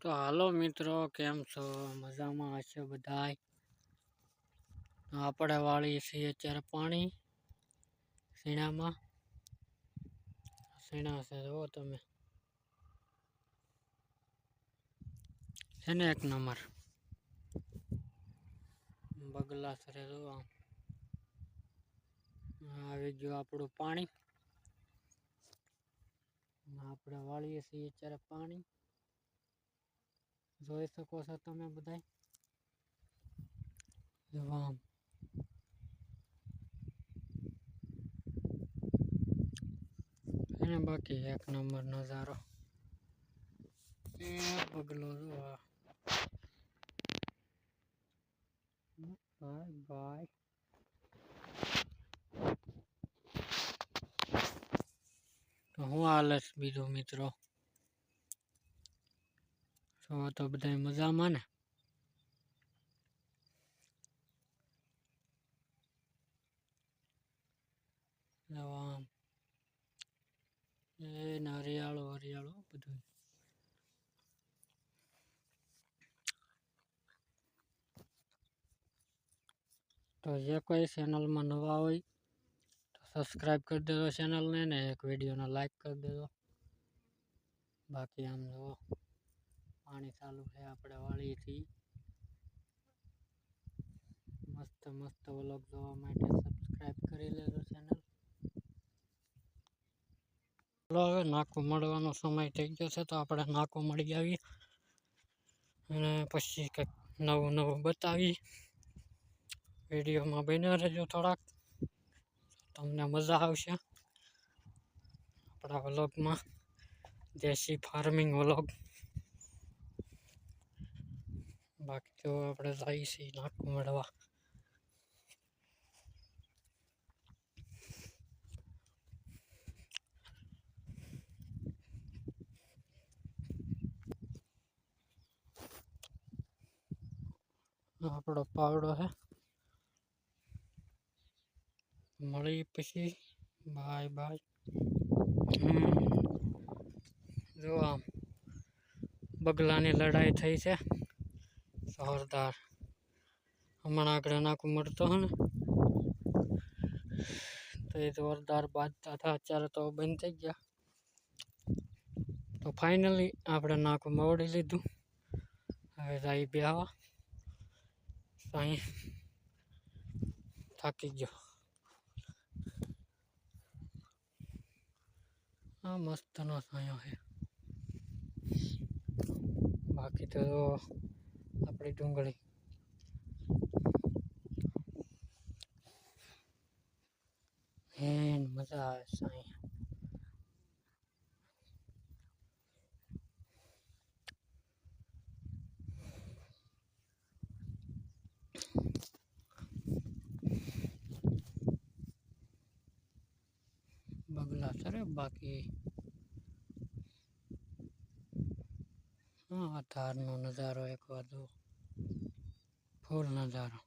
તો હાલો મિત્રો, કેમ છો? મજામાં હશે બધાય? આપણે વાળી છીએ અત્યારે પાણી સીણામાં. સીણા છે જુઓ તમે, છે ને એક નંબર બગલા સરે જુઓ. આવી ગયું આપણું પાણી. આપણે વાળીએ છીએ અત્યારે પાણી, જોઈ શકો છો તમે બધાય. આમ એને બાકી એક નંબર નજારો. એ બગલો જો ભાઈ ભાઈ. તો હું હાલે બીજું મિત્રો? તો બધા મજામાં ને? આમ એ હરિયાળો હરિયાળો બધું. તો જે કોઈ ચેનલમાં નવા હોય તો સબસ્ક્રાઈબ કરી દેજો ચેનલને, ને એક વિડીયોને લાઈક કરી દેજો. બાકી આમ જો પાણી ચાલુ છે, આપણે વાળીથી મસ્ત મસ્ત વ્લોગ જોવા માટે સબસ્ક્રાઈબ કરી લેજો ચેનલ. હવે નાકો મળવાનો સમય થઈ ગયો છે, તો આપણે નાકો મળી આવીએ અને પછી કંઈક નવું નવું બતાવી. વિડીયોમાં બન્યા રહેજો થોડાક, તમને મજા આવશે આપણા વ્લોગમાં. દેશી ફાર્મિંગ વ્લોગ. બાકી તો આપણે જઈએ છીએ નાકો મળવા. આપણો પાવડો છે, મળી પછી બાય બાય. જો આમ બગલાની લડાઈ થઈ છે જોરદાર. હમણાં આગળ નાકું મળતો હે ને તો એ જોરદાર બાંધતા હતા, અત્યારે તો બંધ થઈ ગયા. તો ફાઇનલી આપણે નાકું મવડી લીધું. હવે જાય બેહવા. અહીં થાકી ગયો. આ મસ્તનો સાયો છે. બાકી તો આપણી ડુંગળી મજા આવે સાઈ. બગલા સરે બાકી હા, ધારનો નજારો એક બાજુ ફૂલ નજારો.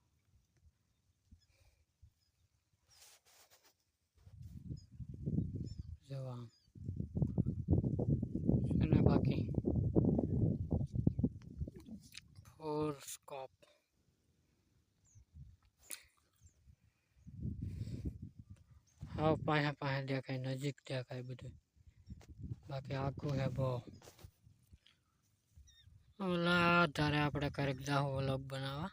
જોવા અને બાકી ફૂલ સ્કોપ. હા, પાસે પાસે દેખાય, નજીક દેખાય બધું. બાકી આખું હે બહુ. ઓલા ધારે આપણે ક્યારેક જાહું વ્લોગ બનાવવા.